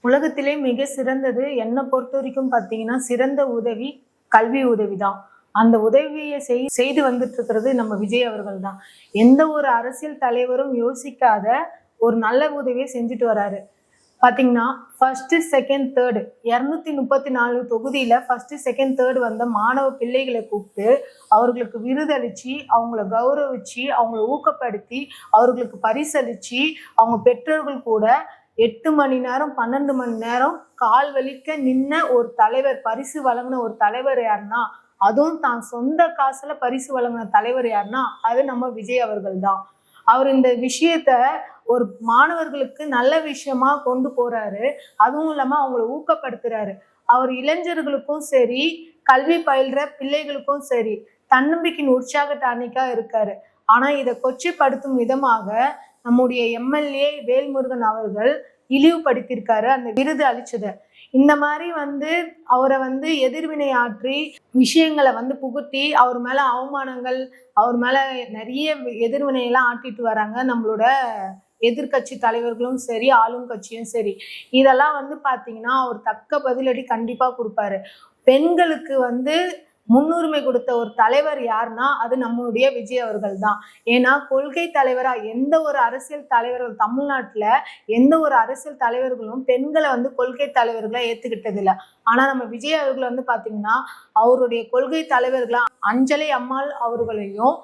உலகத்திலே மிக சிறந்தது என்னை பொறுத்த வரைக்கும் பார்த்தீங்கன்னா, சிறந்த உதவி கல்வி உதவி தான். அந்த உதவியை செய்து வந்துட்டு இருக்கிறது நம்ம விஜய் அவர்கள் தான். எந்த ஒரு அரசியல் தலைவரும் யோசிக்காத ஒரு நல்ல உதவியை செஞ்சுட்டு வராரு. பார்த்தீங்கன்னா, ஃபர்ஸ்ட், செகண்ட், தேர்டு 234 தொகுதியில ஃபர்ஸ்ட், செகண்ட், தேர்டு வந்த மாணவ பிள்ளைகளை கூப்பிட்டு, அவர்களுக்கு விருதளிச்சு, அவங்கள கௌரவிச்சு, அவங்கள ஊக்கப்படுத்தி, அவர்களுக்கு பரிசளிச்சு, அவங்க பெற்றோர்கள் கூட 8 மணி நேரம் 12 மணி நேரம் கால் வலிக்க நின்ன ஒரு தலைவர், பரிசு வழங்கின ஒரு தலைவர் யாருன்னா, அதுவும் தான் சொந்த காசுல பரிசு வழங்கின தலைவர் யாருன்னா அது நம்ம விஜய் அவர்கள் தான். அவர் இந்த விஷயத்த ஒரு மாணவர்களுக்கு நல்ல விஷயமா கொண்டு போறாரு. அதுவும் இல்லாம அவங்கள ஊக்கப்படுத்துறாரு. அவர் இளைஞர்களுக்கும் சரி, கல்வி பயில்ற பிள்ளைகளுக்கும் சரி, தன்னம்பிக்கையின் உற்சாக டானிக்கா இருக்காரு. ஆனா இதை கொச்சைப்படுத்தும் விதமாக நம்முடைய எம்எல்ஏ வேல்முருகன் அவர்கள் இழிவுபடுத்தியிருக்காரு அந்த விருது அளிச்சதை. இந்த மாதிரி அவரை எதிர்வினை ஆற்றி விஷயங்களை புகுத்தி அவர் மேல அவமானங்கள், அவர் மேல நிறைய எதிர்வினையெல்லாம் ஆட்டிட்டு வராங்க நம்மளோட எதிர்கட்சி தலைவர்களும் சரி, ஆளும் கட்சியும் சரி. இதெல்லாம் பாத்தீங்கன்னா அவர் தக்க பதிலடி கண்டிப்பா கொடுப்பாரு. பெண்களுக்கு முன்னுரிமை கொடுத்த ஒரு தலைவர் யாருன்னா அது நம்மளுடைய விஜய் அவர்கள் தான். ஏன்னா கொள்கை தலைவரா எந்த ஒரு அரசியல் தலைவர்கள் தமிழ்நாட்டுல எந்த ஒரு அரசியல் தலைவர்களும் பெண்களை கொள்கை தலைவர்களை ஏத்துக்கிட்டது இல்லை. ஆனா நம்ம விஜய் அவர்கள் பாத்தீங்கன்னா அவருடைய கொள்கை தலைவர்களா அஞ்சலை அம்மாள் அவர்களையும்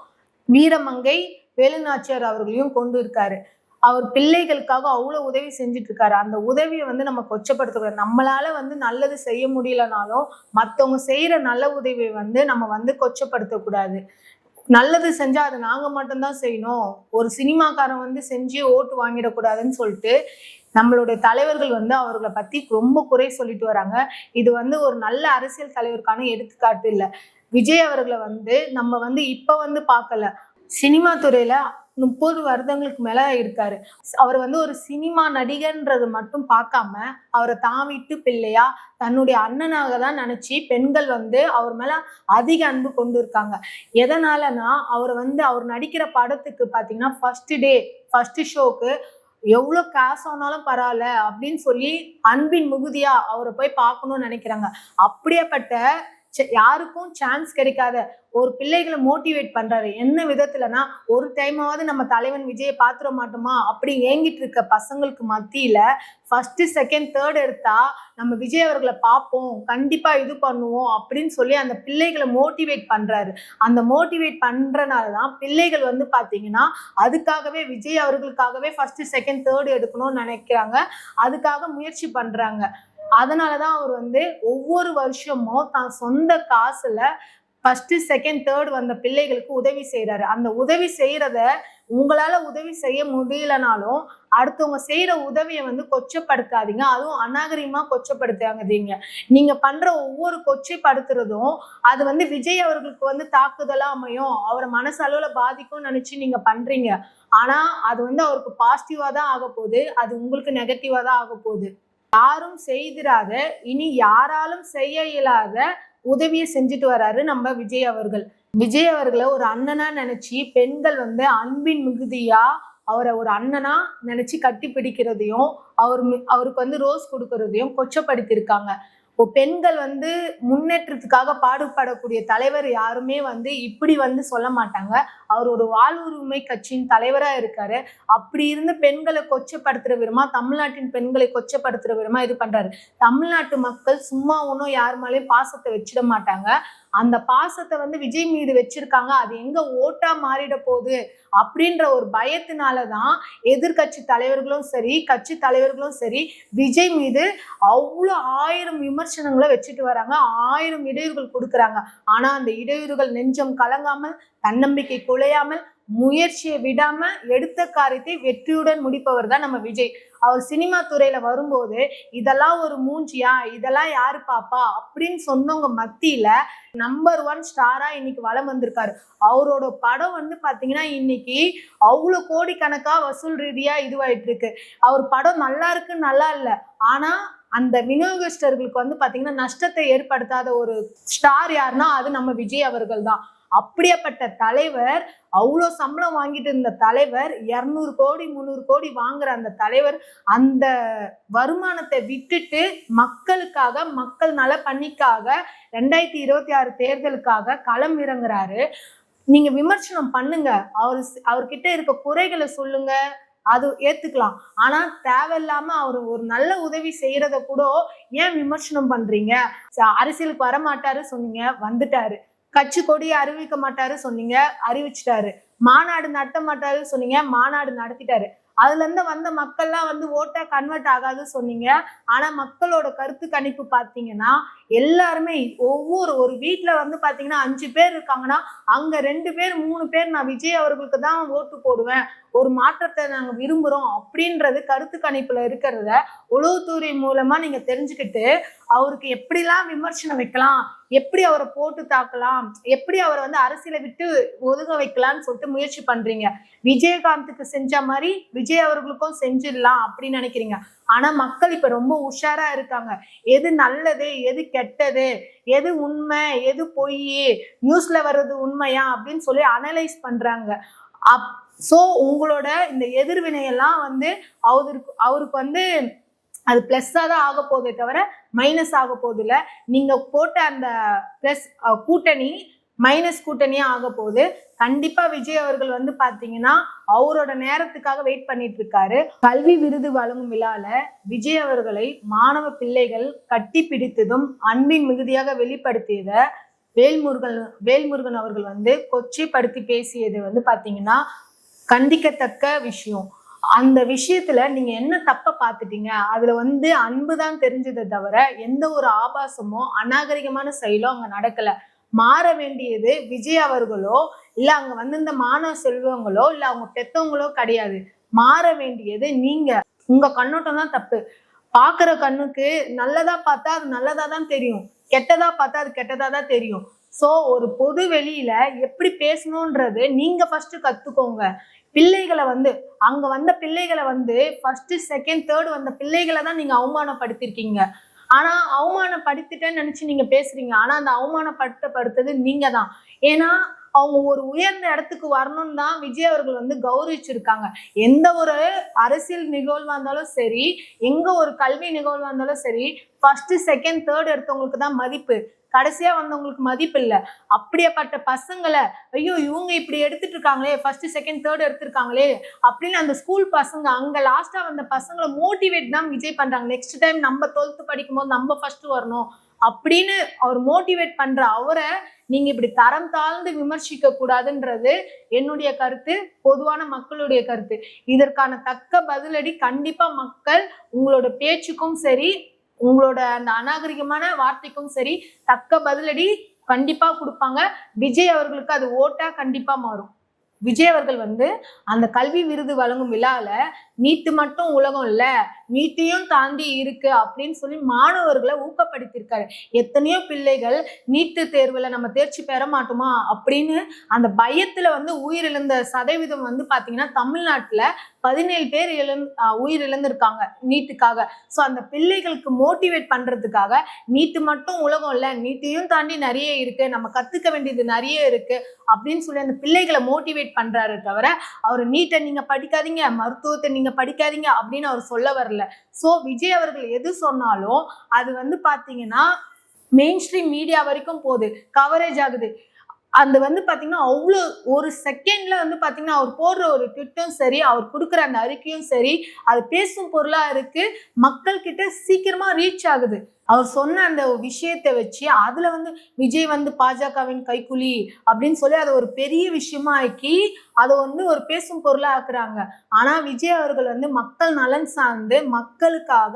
வீரமங்கை வேலுநாச்சியார் அவர்களையும் கொண்டு இருக்காரு. அவர் பிள்ளைகளுக்காக அவ்வளவு உதவி செஞ்சுட்டு இருக்காரு. அந்த உதவியை நம்ம கொச்சப்படுத்தக்கூடாது. நம்மளால நல்லது செய்ய முடியலனாலும் மற்றவங்க செய்யற நல்ல உதவியை நம்ம கொச்சப்படுத்தக்கூடாது. நல்லது செஞ்சா அதை நாங்க மட்டும்தான் செய்யணும், ஒரு சினிமாக்காரன் செஞ்சு ஓட்டு வாங்கிடக்கூடாதுன்னு சொல்லிட்டு நம்மளுடைய தலைவர்கள் அவர்களை பத்தி ரொம்ப குறை சொல்லிட்டு வராங்க. இது ஒரு நல்ல அரசியல் தலைவருக்கான எடுத்துக்காட்டு இல்லை. விஜய் அவர்களை நம்ம இப்ப பார்க்கல, சினிமா துறையில 30 வருடங்களுக்கு மேல இருக்காரு. அவர் ஒரு சினிமா நடிகர்ன்றது மட்டும் பார்க்காம அவரை தான் வீட்டு பிள்ளையா தன்னுடைய அண்ணனாக தான் நினைச்சு பெண்கள் அவர் மேல அதிக அன்பு கொண்டு இருக்காங்க. எதனாலனா அவர் அவர் நடிக்கிற படத்துக்கு பாத்தீங்கன்னா ஃபர்ஸ்ட் ஷோக்கு எவ்வளவு காசு ஆனாலும் பரவாயில்ல அப்படின்னு சொல்லி அன்பின் மிகுதியா அவரை போய் பார்க்கணும்னு நினைக்கிறாங்க. அப்படியேப்பட்ட யாருக்கும் சான்ஸ் கிடைக்காத ஒரு பிள்ளைகளை மோட்டிவேட் பண்றாரு. என்ன விதத்துலனா, ஒரு டைமாவது நம்ம தலைவன் விஜயை பாத்துட மாட்டோமா அப்படி ஏங்கிட்டு இருக்க பசங்களுக்கு மத்தியில ஃபர்ஸ்ட், செகண்ட், தேர்ட் எடுத்தா நம்ம விஜய் அவர்களை பார்ப்போம், கண்டிப்பா இது பண்ணுவோம் அப்படின்னு சொல்லி அந்த பிள்ளைகளை மோட்டிவேட் பண்றாரு. அந்த மோட்டிவேட் பண்றனாலதான் பிள்ளைகள் பாத்தீங்கன்னா அதுக்காகவே விஜய் அவர்களுக்காகவே ஃபர்ஸ்ட், செகண்ட், தேர்ட் எடுக்கணும்னு நினைக்கிறாங்க. அதுக்காக முயற்சி பண்றாங்க. அதனாலதான் அவர் ஒவ்வொரு வருஷமும் தான் சொந்த காசுல ஃபர்ஸ்ட், செகண்ட், தேர்ட் வந்த பிள்ளைகளுக்கு உதவி செய்யறாரு. அந்த உதவி செய்யறத உங்களால உதவி செய்ய முடியலனாலும் அடுத்தவங்க செய்யற உதவியை கொச்சப்படுத்தாதீங்க. அதுவும் அநாகரிகமா கொச்சப்படுத்தாதீங்க. நீங்க பண்ற ஒவ்வொரு கொச்சைப்படுத்துறதும் அது விஜய் அவர்களுக்கு தாக்குதலா அமையும், அவரை மனசளவுல பாதிக்கும்னு நினைச்சு நீங்க பண்றீங்க. ஆனா அது அவருக்கு பாசிட்டிவா தான் ஆக போகுது, அது உங்களுக்கு நெகட்டிவா தான் ஆக போகுது. யாரும் செய்திராத, இனி யாராலும் செய்ய இயலாத உதவியை செஞ்சுட்டு வராரு நம்ம விஜய் அவர்கள். விஜய் அவர்களை ஒரு அண்ணனா நினைச்சு பெண்கள் அன்பின் மிகுதியா அவரை ஒரு அண்ணனா நினைச்சு கட்டி பிடிக்கிறதையும் அவருக்கு ரோஸ் கொடுக்கறதையும் கொச்சப்படுத்தியிருக்காங்க. பெண்கள் முன்னேற்றத்துக்காக பாடுபடக்கூடிய தலைவர் யாருமே இப்படி சொல்ல மாட்டாங்க. அவர் ஒரு வாழ்வுரிமை கட்சியின் தலைவரா இருக்காரு. அப்படி இருந்து பெண்களை கொச்சப்படுத்துற விதமா, தமிழ்நாட்டின் பெண்களை கொச்சப்படுத்துற விதமா இது பண்றாரு. தமிழ்நாட்டு மக்கள் சும்மா ஒன்றும் யார் மேலேயும் பாசத்தை வச்சிட மாட்டாங்க. அந்த பாசத்தை விஜய் மீது வச்சிருக்காங்க. அது எங்க ஓட்டா மாறிட போகுது அப்படின்ற ஒரு பயத்தினாலதான் எதிர்கட்சி தலைவர்களும் சரி, கட்சி தலைவர்களும் சரி விஜய் மீது அவ்வளவு 1000 விமர்சனங்களை வச்சுட்டு வராங்க, 1000 இடையூறுகள் கொடுக்குறாங்க. ஆனா அந்த இடையூறுகள் நெஞ்சம் கலங்காமல், தன்னம்பிக்கை குலையாமல், முயற்சியை விடாம எடுத்த காரியத்தை வெற்றியுடன் முடிப்பவர் தான் நம்ம விஜய். அவர் சினிமா துறையில வரும்போது இதெல்லாம் ஒரு மூஞ்சியா, இதெல்லாம் யாரு பாப்பா அப்படின்னு சொன்னவங்க மத்தியில நம்பர் 1 ஸ்டாரா இன்னைக்கு வலம் வந்திருக்காரு. அவரோட படம் பாத்தீங்கன்னா இன்னைக்கு அவ்வளவு கோடிக்கணக்கா வசூல் ரீதியா இதுவாயிட்டு இருக்கு. அவர் படம் நல்லா இருக்கு, நல்லா இல்லை, ஆனா அந்த விநியோகஸ்தர்களுக்கு பாத்தீங்கன்னா நஷ்டத்தை ஏற்படுத்தாத ஒரு ஸ்டார் யாருன்னா அது நம்ம விஜய் அவர்கள் தான். அப்படியாப்பட்ட தலைவர், அவ்வளோ சம்பளம் வாங்கிட்டு இருந்த தலைவர், 200 கோடி 300 கோடி வாங்குற அந்த தலைவர் அந்த வருமானத்தை விட்டுட்டு மக்களுக்காக, மக்கள் நல பணிக்காக 2026 தேர்தலுக்காக களம் இறங்குறாரு. நீங்க விமர்சனம் பண்ணுங்க, அவர்கிட்ட இருக்க குறைகளை சொல்லுங்க, அது ஏத்துக்கலாம். ஆனா தேவையில்லாம அவர் ஒரு நல்ல உதவி செய்யறத கூட ஏன் விமர்சனம் பண்றீங்க? அரசியலுக்கு வரமாட்டாரு சொன்னீங்க, வந்துட்டாரு. கட்சி கொடியை அறிவிக்க மாட்டாரு சொன்னீங்க, அறிவிச்சிட்டாரு. மாநாடு நடத்த மாட்டாரு சொன்னீங்க, மாநாடு நடத்திட்டாரு. அதுல இருந்து வந்த மக்கள்லாம் ஓட்டா கன்வெர்ட் ஆகாது சொன்னீங்க. ஆனா மக்களோட கருத்து கணிப்பு பாத்தீங்கன்னா எல்லாருமே ஒரு வீட்டுல பாத்தீங்கன்னா 5 பேர் இருக்காங்கன்னா அங்க 2 பேர் 3 பேர் நான் விஜய் அவர்களுக்கு தான் ஓட்டு போடுவேன், ஒரு மாற்றத்தை நாங்க விரும்புறோம் அப்படின்றது கருத்து கணிப்புல இருக்கிறத உளவுத்துறை மூலமா நீங்க தெரிஞ்சுக்கிட்டு அவருக்கு எப்படிலாம் விமர்சனம் வைக்கலாம், எப்படி அவரை போட்டு தாக்கலாம், எப்படி அவரை அரசியலை விட்டு ஒதுங்க வைக்கலாம்னு சொல்லிட்டு முயற்சி பண்றீங்க. விஜயகாந்துக்கு செஞ்ச மாதிரி விஜய் அவர்களுக்கும் செஞ்சிடலாம் அப்படின்னு நினைக்கிறீங்க. ஆனா மக்கள் இப்ப ரொம்ப உஷாரா இருக்காங்க. எது நல்லது, எது கெட்டது, எது உண்மை, எது பொய், நியூஸ்ல வர்றது உண்மையா அப்படின்னு சொல்லி அனலைஸ் பண்றாங்க. சோ உங்களோட இந்த எதிர்வினையெல்லாம் அவருக்கு அது பிளஸ்ஸா தான் ஆக போதே தவிர மைனஸ் ஆக போகுது இல்ல. நீங்க போட்ட அந்த பிளஸ் கூட்டணி மைனஸ் கூட்டணியா ஆக போகுது. கண்டிப்பா விஜய் அவர்கள் பாத்தீங்கன்னா அவரோட நேரத்துக்காக வெயிட் பண்ணிட்டு இருக்காரு. கல்வி விருது வழங்கும் விழால விஜய் அவர்களை மாணவ பிள்ளைகள் கட்டி பிடித்ததும் அன்பின் மிகுதியாக வெளிப்படுத்தியத வேல்முருகன் அவர்கள் கொச்சைப்படுத்தி பேசியது பாத்தீங்கன்னா கண்டிக்கத்தக்க விஷயம். அந்த விஷயத்துல நீங்க என்ன தப்ப பாத்துட்டீங்க? அதுல அன்புதான் தெரிஞ்சதை தவிர எந்த ஒரு ஆபாசமோ அநாகரிகமான செயலோ அங்க நடக்கல. மாற வேண்டியது விஜய் அவர்களோ இல்ல அங்க இந்த மாணவ செல்வங்களோ இல்ல அவங்க பெத்தவங்களோ கிடையாது. மாற வேண்டியது நீங்க. உங்க கண்ணோட்டம் தான் தப்பு. பாக்குற கண்ணுக்கு நல்லதா பார்த்தா அது நல்லதா தான் தெரியும், கெட்டதா பார்த்தா அது கெட்டதா தான் தெரியும். சோ ஒரு பொது வெளியில எப்படி பேசணும்ன்றது நீங்க ஃபர்ஸ்ட் கத்துக்கோங்க. பிள்ளைகளை அங்க வந்த பிள்ளைகளை ஃபர்ஸ்ட் செகண்ட் தேர்ட் வந்த பிள்ளைகளை தான் நீங்க அவமானப்படுத்திருக்கீங்க. ஆனா அவமானப்படுத்திட்டேன்னு நினைச்சு நீங்க பேசுறீங்க. ஆனா அந்த அவமானப்படுத்தது நீங்க தான். ஏன்னா அவங்க ஒரு உயர்ந்த இடத்துக்கு வரணும்னு தான் விஜய் அவர்கள் கௌரவிச்சிருக்காங்க. எந்த ஒரு அரசியல் நிகழ்வா இருந்தாலும் சரி, எங்க ஒரு கல்வி நிகழ்வா இருந்தாலும் சரி, ஃபர்ஸ்ட் செகண்ட் தேர்ட் எடுத்தவங்களுக்கு தான் மதிப்பு, கடைசியா வந்தவங்களுக்கு மதிப்பு இல்லை. அப்படியேப்பட்ட பசங்களை ஐயோ இவங்க இப்படி எடுத்துட்டு இருக்காங்களே, ஃபர்ஸ்ட் செகண்ட் தேர்ட் எடுத்திருக்காங்களே அப்படின்னு அந்த ஸ்கூல் பசங்க அங்க லாஸ்டா வந்த பசங்களை மோட்டிவேட் தான் விஜய் பண்றாங்க. நெக்ஸ்ட் டைம் நம்ம 12th படிக்கும் போது நம்ம ஃபர்ஸ்ட் வரணும் அப்படின்னு அவர் மோட்டிவேட் பண்ற அவரை நீங்க இப்படி தரம் தாழ்ந்து விமர்சிக்க கூடாதுன்றது என்னுடைய கருத்து, பொதுவான மக்களுடைய கருத்து. இதற்கான தக்க பதிலடி கண்டிப்பா மக்கள் உங்களோட பேச்சுக்கும் சரி, உங்களோட அந்த அநாகரிகமான வார்த்தைக்கும் சரி தக்க பதிலடி கண்டிப்பா கொடுப்பாங்க. விஜய் அவர்களுக்கு அது ஓட்டா கண்டிப்பா மாறும். விஜய் அவர்கள் அந்த கல்வி விருது வழங்கும் விழால நீட்டு மட்டும் உலகம் இல்ல, நீட்டையும் தாண்டி இருக்கு அப்படின்னு சொல்லி மாணவர்களை ஊக்கப்படுத்தியிருக்காரு. எத்தனையோ பிள்ளைகள் நீட்டு தேர்வுல நம்ம தேர்ச்சி பெற மாட்டோமா அப்படின்னு அந்த பயத்துல உயிரிழந்த சதவீதம் பாத்தீங்கன்னா தமிழ்நாட்டுல 17 பேர் உயிரிழந்திருக்காங்க நீட்டுக்காக. ஸோ அந்த பிள்ளைகளுக்கு மோட்டிவேட் பண்றதுக்காக நீட்டு மட்டும் உலகம் இல்லை, நீட்டையும் தாண்டி நிறைய இருக்கு, நம்ம கத்துக்க வேண்டியது நிறைய இருக்கு அப்படின்னு சொல்லி அந்த பிள்ளைகளை மோட்டிவேட் பண்றாரு தவிர அவர் நீட்டை நீங்க படிக்காதீங்க, மருத்துவத்தை நீங்க படிக்காதீங்க அப்படின்னு அவர் சொல்ல வரல. ஸோ விஜய் அவர்கள் எது சொன்னாலும் அது பாத்தீங்கன்னா மெயின் ஸ்ட்ரீம் மீடியா வரைக்கும் போகுது, கவரேஜ் ஆகுது. அந்த பாத்தீங்கன்னா அவ்வளோ ஒரு செகண்ட்ல பாத்தீங்கன்னா அவர் போடுற ஒரு ட்விட்டும் சரி, அவர் கொடுக்குற அந்த அறிக்கையும் சரி, அது பேசும் பொருளா இருக்கு, மக்கள் கிட்ட சீக்கிரமா ரீச் ஆகுது. அவர் சொன்ன அந்த விஷயத்தை வச்சு அதுல விஜய் பாஜகவின் கைக்கூலி அப்படின்னு சொல்லி அதை ஒரு பெரிய விஷயமா ஆக்கி அதை ஒரு பேசும் பொருளா ஆக்குறாங்க. ஆனா விஜய் அவர்கள் மக்கள் நலன் சார்ந்து மக்களுக்காக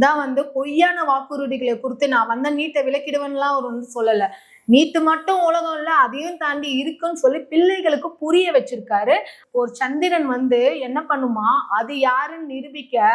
தான் பொய்யான வாக்குறுதிகளை கொடுத்து நான் நீட்டை விலக்கிடுவேன்லாம் அவர் சொல்லல. நீட்டு மட்டும் உலகம் இல்ல, அதையும் தாண்டி இருக்குன்னு சொல்லி பிள்ளைகளுக்கு புரிய வச்சிருக்காரு. ஒரு சந்திரன் என்ன பண்ணுமா, அது யாருன்னு நிரூபிக்க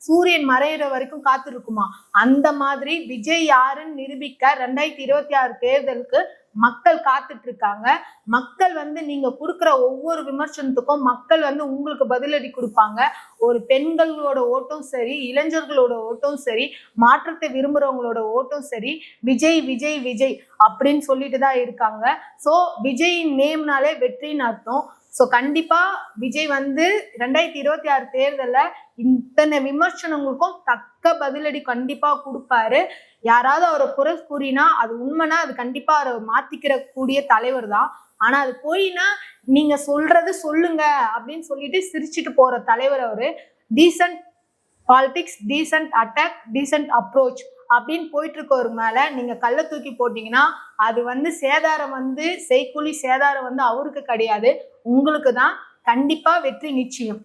சூரியன் மறையிற வரைக்கும் காத்து இருக்குமா. அந்த மாதிரி விஜய் யாருன்னு நிரூபிக்க 2026 தேர்தலுக்கு மக்கள் காத்துட்டு இருக்காங்க. மக்கள் வந்து நீங்க கொடுக்குற ஒவ்வொரு விமர்சனத்துக்கும் மக்கள் வந்து உங்களுக்கு பதிலடி கொடுப்பாங்க. ஒரு பெண்களோட ஓட்டும் சரி, இளைஞர்களோட ஓட்டும் சரி, மாற்றத்தை விரும்புறவங்களோட ஓட்டும் சரி, விஜய் விஜய் விஜய் அப்படின்னு சொல்லிட்டு தான் இருக்காங்க. ஸோ விஜயின் நேம்னாலே வெற்றின்னு அர்த்தம். ஸோ கண்டிப்பா விஜய் வந்து 2026 தேர்தல்ல இத்தனை விமர்சனங்களுக்கும் தக்க பதிலடி கண்டிப்பா கொடுப்பாரு. யாராவது அவரை குறை கூறினா அது உண்மைனா அது கண்டிப்பா அவரை மாத்திக்கிற கூடிய தலைவர் தான். ஆனா அது போயினா நீங்க சொல்றது சொல்லுங்க அப்படின்னு சொல்லிட்டு சிரிச்சுட்டு போற தலைவர் அவரு. Decent politics, decent attack, decent approach அப்படின்னு போயிட்டு இருக்கவர் மேல நீங்க கள்ள தூக்கி போட்டீங்கன்னா அது வந்து சேதாரம் வந்து செய்கூலி சேதாரம் வந்து அவருக்கு கிடையாது, உங்களுக்கு தான். கண்டிப்பா வெற்றி நிச்சயம்.